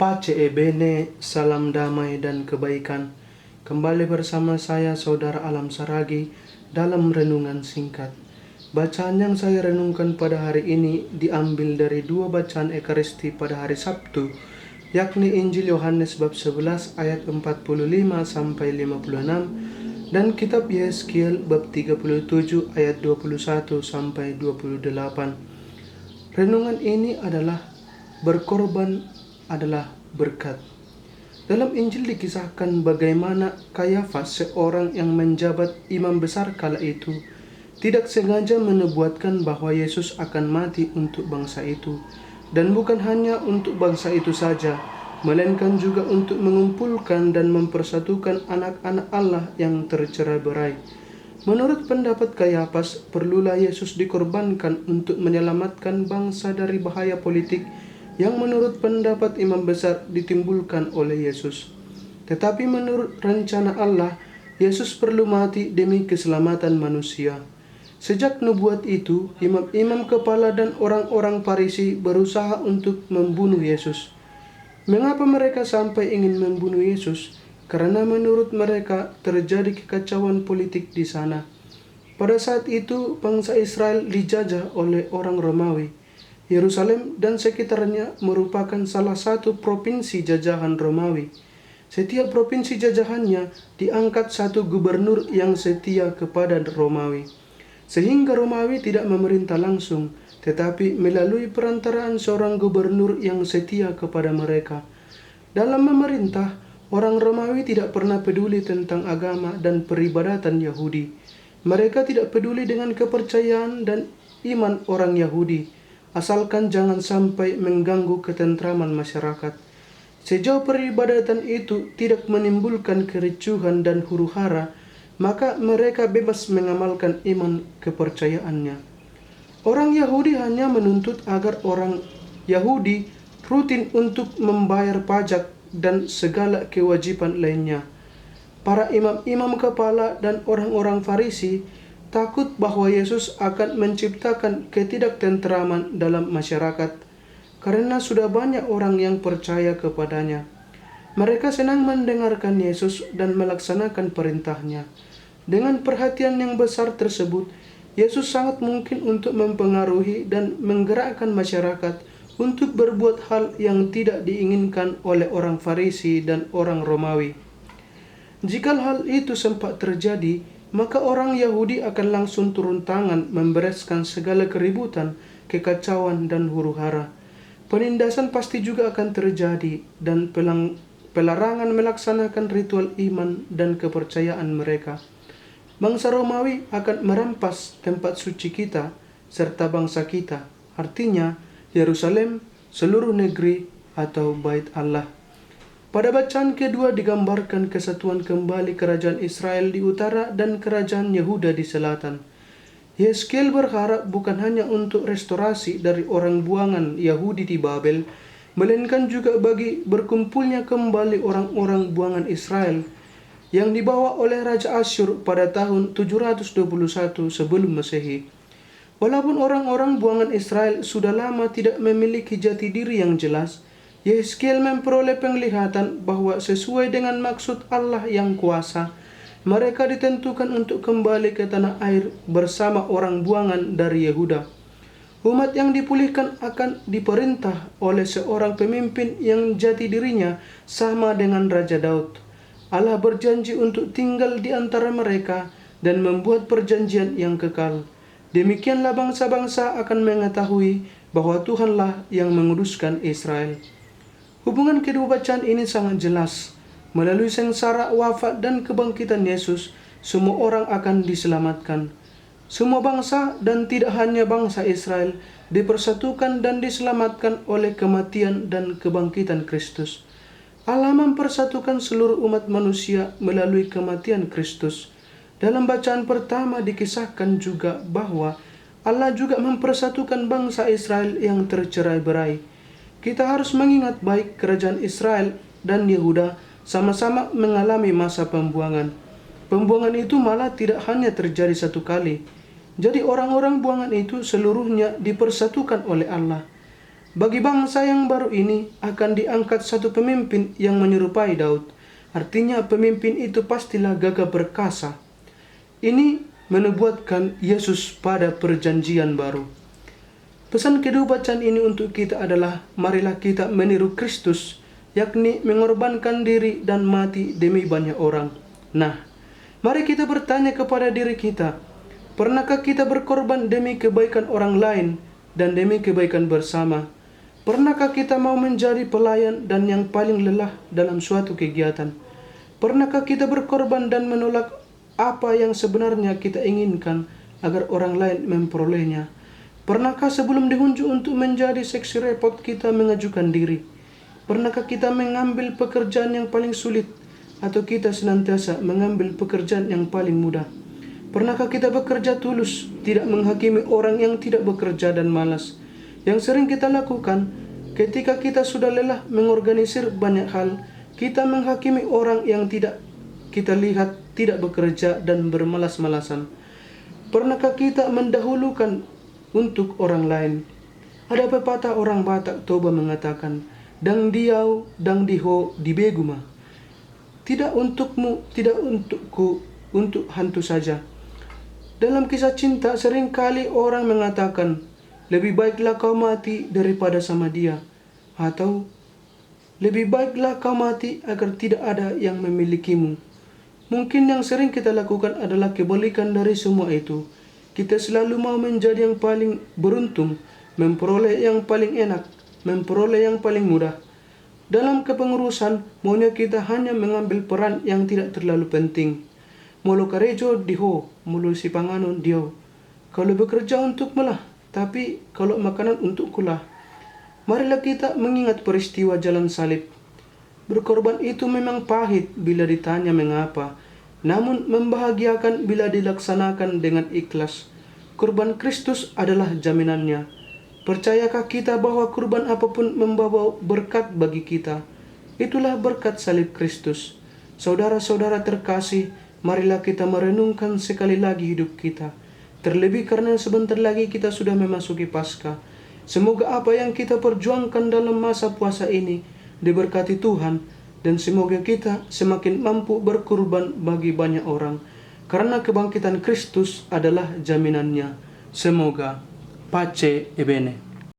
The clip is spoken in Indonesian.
Pace e bene, salam damai dan kebaikan. Kembali bersama saya Saudara Alam Saragi dalam renungan singkat. Bacaan yang saya renungkan pada hari ini diambil dari dua bacaan Ekaristi pada hari Sabtu, yakni Injil Yohanes bab 11 ayat 45 sampai 56 dan kitab Yeskiel bab 37 ayat 21 sampai 28. Renungan ini adalah berkorban adalah berkat. Dalam Injil dikisahkan bagaimana Kayafas, seorang yang menjabat imam besar kala itu, tidak sengaja menubuatkan bahwa Yesus akan mati untuk bangsa itu, dan bukan hanya untuk bangsa itu saja, melainkan juga untuk mengumpulkan dan mempersatukan anak-anak Allah yang tercerai-berai. Menurut pendapat Kayafas, perlulah Yesus dikorbankan untuk menyelamatkan bangsa dari bahaya politik yang menurut pendapat imam besar ditimbulkan oleh Yesus. Tetapi menurut rencana Allah, Yesus perlu mati demi keselamatan manusia. Sejak nubuat itu, imam-imam kepala dan orang-orang Farisi berusaha untuk membunuh Yesus. Mengapa mereka sampai ingin membunuh Yesus? Karena menurut mereka terjadi kekacauan politik di sana. Pada saat itu, bangsa Israel dijajah oleh orang Romawi. Yerusalem dan sekitarnya merupakan salah satu provinsi jajahan Romawi. Setiap provinsi jajahannya diangkat satu gubernur yang setia kepada Romawi. Sehingga Romawi tidak memerintah langsung, tetapi melalui perantaraan seorang gubernur yang setia kepada mereka. Dalam memerintah, orang Romawi tidak pernah peduli tentang agama dan peribadatan Yahudi. Mereka tidak peduli dengan kepercayaan dan iman orang Yahudi, asalkan jangan sampai mengganggu ketentraman masyarakat. Sejauh peribadatan itu tidak menimbulkan kericuhan dan huru-hara, maka mereka bebas mengamalkan iman kepercayaannya. Orang Yahudi hanya menuntut agar orang Yahudi rutin untuk membayar pajak dan segala kewajiban lainnya. Para imam-imam kepala dan orang-orang Farisi takut bahwa Yesus akan menciptakan ketidaktentraman dalam masyarakat karena sudah banyak orang yang percaya kepadanya. Mereka senang mendengarkan Yesus dan melaksanakan perintahnya. Dengan perhatian yang besar tersebut, Yesus sangat mungkin untuk mempengaruhi dan menggerakkan masyarakat untuk berbuat hal yang tidak diinginkan oleh orang Farisi dan orang Romawi. Jika hal itu sempat terjadi, maka orang Yahudi akan langsung turun tangan membereskan segala keributan, kekacauan, dan huru-hara. Penindasan pasti juga akan terjadi dan pelarangan melaksanakan ritual iman dan kepercayaan mereka. Bangsa Romawi akan merampas tempat suci kita serta bangsa kita, artinya Yerusalem, seluruh negeri atau Bait Allah. Pada bacaan kedua digambarkan kesatuan kembali kerajaan Israel di utara dan kerajaan Yehuda di selatan. Yeskiel berharap bukan hanya untuk restorasi dari orang buangan Yahudi di Babel, melainkan juga bagi berkumpulnya kembali orang-orang buangan Israel yang dibawa oleh Raja Asyur pada tahun 721 sebelum Masehi. Walaupun orang-orang buangan Israel sudah lama tidak memiliki jati diri yang jelas, Yeskiel memperoleh penglihatan bahwa sesuai dengan maksud Allah yang kuasa, mereka ditentukan untuk kembali ke tanah air bersama orang buangan dari Yehuda. Umat yang dipulihkan akan diperintah oleh seorang pemimpin yang jati dirinya sama dengan Raja Daud. Allah berjanji untuk tinggal di antara mereka dan membuat perjanjian yang kekal. Demikianlah bangsa-bangsa akan mengetahui bahwa Tuhanlah yang menguduskan Israel. Hubungan kedua bacaan ini sangat jelas. Melalui sengsara, wafat, dan kebangkitan Yesus, semua orang akan diselamatkan. Semua bangsa dan tidak hanya bangsa Israel dipersatukan dan diselamatkan oleh kematian dan kebangkitan Kristus. Allah mempersatukan seluruh umat manusia melalui kematian Kristus. Dalam bacaan pertama dikisahkan juga bahwa Allah juga mempersatukan bangsa Israel yang tercerai-berai. Kita harus mengingat baik kerajaan Israel dan Yehuda sama-sama mengalami masa pembuangan. Pembuangan itu malah tidak hanya terjadi satu kali. Jadi orang-orang buangan itu seluruhnya dipersatukan oleh Allah. Bagi bangsa yang baru ini akan diangkat satu pemimpin yang menyerupai Daud. Artinya pemimpin itu pastilah gagah perkasa. Ini menubuatkan Yesus pada perjanjian baru. Pesan kedua bacaan ini untuk kita adalah marilah kita meniru Kristus, yakni mengorbankan diri dan mati demi banyak orang. Nah, mari kita bertanya kepada diri kita, pernahkah kita berkorban demi kebaikan orang lain dan demi kebaikan bersama? Pernahkah kita mau menjadi pelayan dan yang paling lelah dalam suatu kegiatan? Pernahkah kita berkorban dan menolak apa yang sebenarnya kita inginkan agar orang lain memperolehnya? Pernahkah sebelum diunjuk untuk menjadi seksi repot kita mengajukan diri? Pernahkah kita mengambil pekerjaan yang paling sulit atau kita senantiasa mengambil pekerjaan yang paling mudah? Pernahkah kita bekerja tulus, tidak menghakimi orang yang tidak bekerja dan malas? Yang sering kita lakukan ketika kita sudah lelah mengorganisir banyak hal, kita menghakimi orang yang tidak kita lihat tidak bekerja dan bermalas-malasan. Pernahkah kita mendahulukan untuk orang lain? Ada pepatah orang Batak Toba mengatakan, "Dang diau, dang diho, dibeguma." Tidak untukmu, tidak untukku, untuk hantu saja. Dalam kisah cinta seringkali orang mengatakan, lebih baiklah kau mati daripada sama dia. Atau, lebih baiklah kau mati agar tidak ada yang memilikimu. Mungkin yang sering kita lakukan adalah kebalikan dari semua itu. Kita selalu mau menjadi yang paling beruntung, memperoleh yang paling enak, memperoleh yang paling mudah. Dalam kepengurusan, maunya kita hanya mengambil peran yang tidak terlalu penting. Mulu karejo diho, mulu si panganon dio. Kalau bekerja untuk melah, tapi kalau makanan untukkulah. Marilah kita mengingat peristiwa jalan salib. Berkorban itu memang pahit bila ditanya mengapa, namun membahagiakan bila dilaksanakan dengan ikhlas. Kurban Kristus adalah jaminannya. Percayakah kita bahwa kurban apapun membawa berkat bagi kita? Itulah berkat salib Kristus. Saudara-saudara terkasih, marilah kita merenungkan sekali lagi hidup kita. Terlebih karena sebentar lagi kita sudah memasuki Paskah. Semoga apa yang kita perjuangkan dalam masa puasa ini diberkati Tuhan, dan semoga kita semakin mampu berkorban bagi banyak orang, karena kebangkitan Kristus adalah jaminannya. Semoga. Pace e bene.